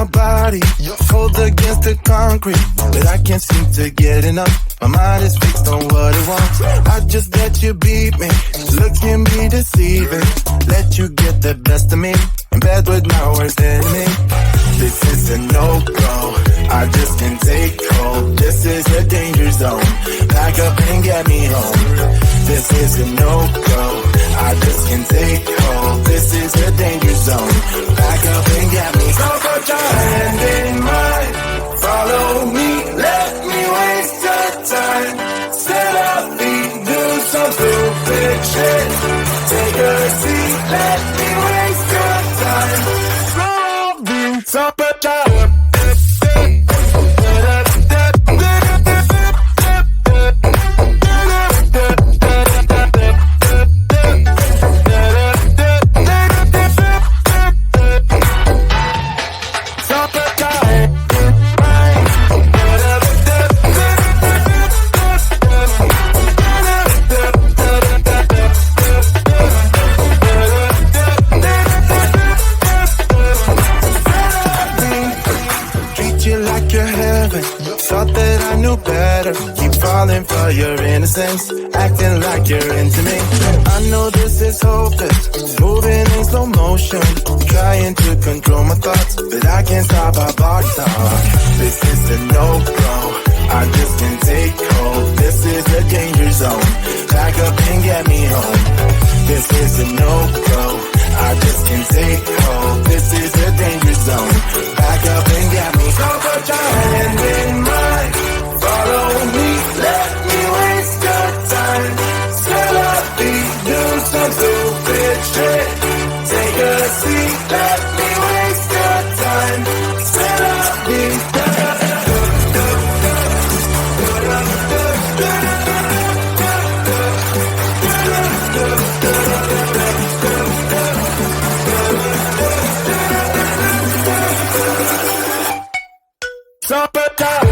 my body, cold against the concrete, but I can't seem to get enough. My mind is fixed on what it wants. I just let you beat me, look can be deceiving. Let you get the best of me, in bed with my worst enemy. This is a no-go, I just can't take hold. This is a danger zone, back up and get me home. This is a no-go, I just can't take hold. This is a danger zone, back up and get me. So put your hand in mine, follow me, let me waste your time. Set up feet, do some stupid shit. Take a seat, let me waste your time. So put your for your innocence, acting like you're into me. I know this is hopeless, moving in slow motion, trying to control my thoughts, but I can't stop our body talk. This is a no-go, I just can't take hold. This is a danger zone, back up and get me home. This is a no-go, I just can't take hold. This is a danger zone, back up and get me. So put your hand in mine, follow me, let me waste your time. Set up feet, do some stupid shit. Take a seat, let me waste your time. Set up feet. Summertime.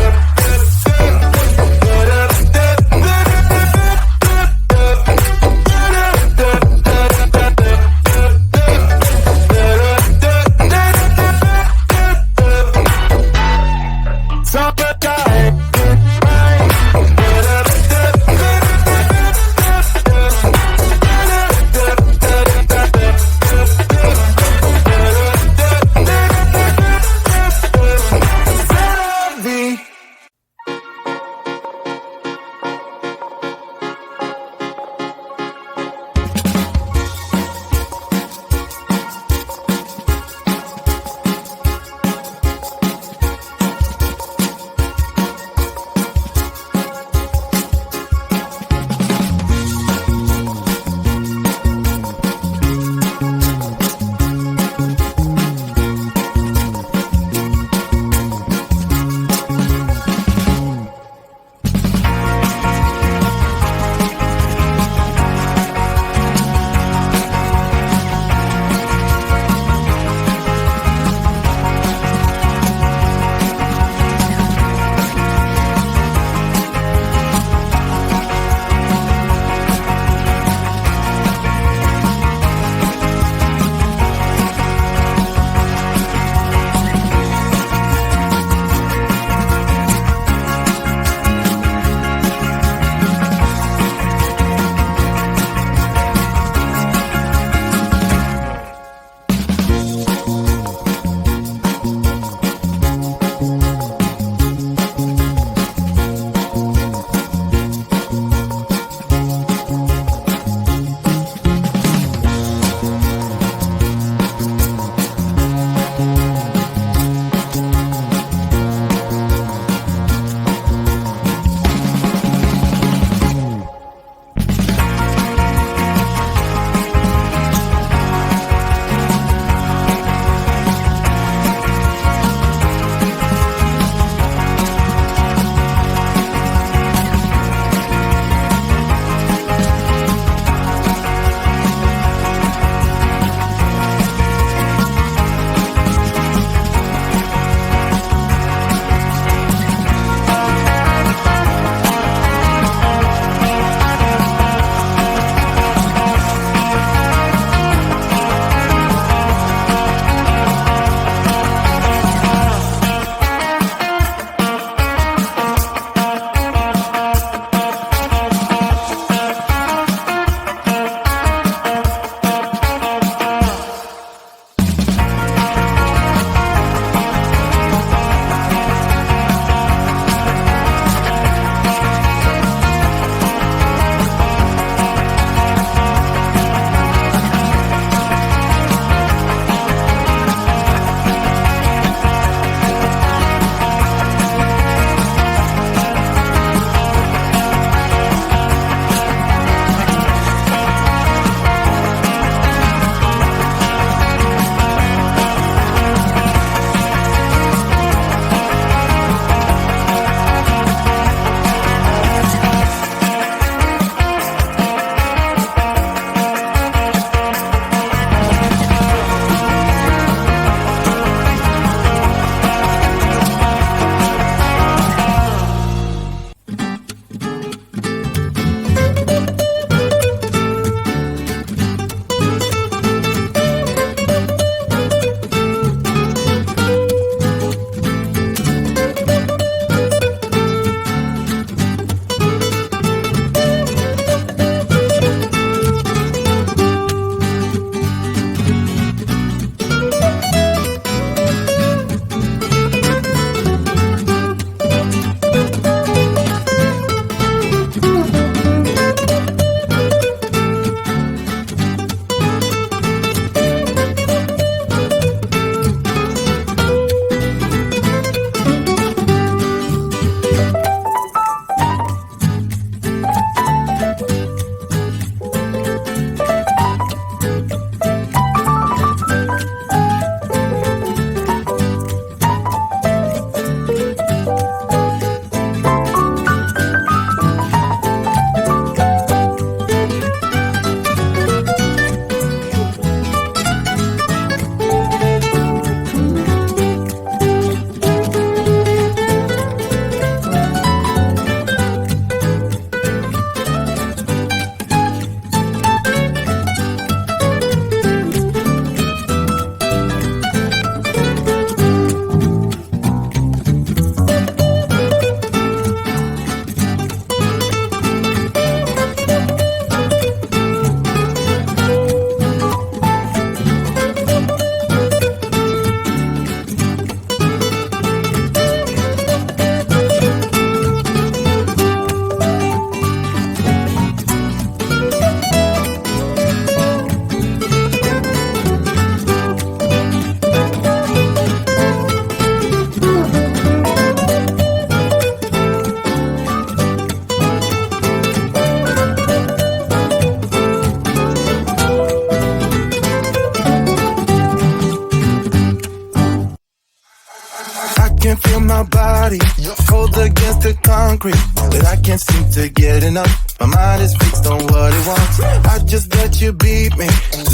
concrete, but I can't seem to get enough. My mind is fixed on what it wants. I just let you beat me,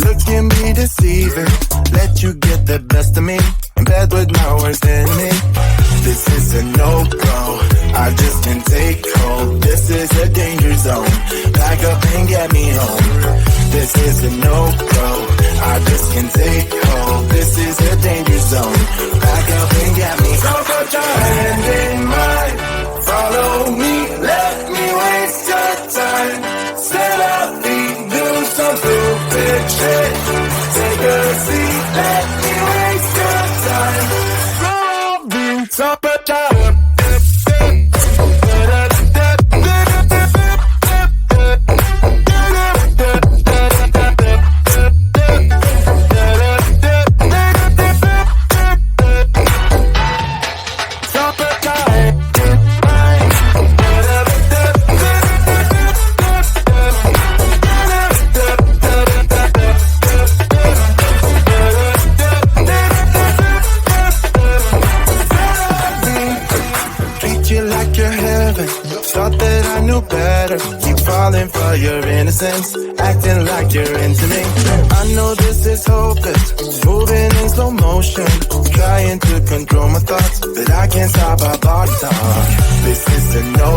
look at me deceiving. Let you get the best of me, in bed with my worst enemy. This is a no-go, I just can't take hold. This is a danger zone, back up and get me home. This is a no-go, I just can't take hold. This is a danger zone, back up and get me home. So put your hand in mine, follow me, let me waste your time. Set up feet, do some stupid shit. Take a seat, let me waste your time. So put your for your innocence, acting like you're into me. I know this is hopeless, moving in slow motion, trying to control my thoughts, but I can't stop our body talk. This is a no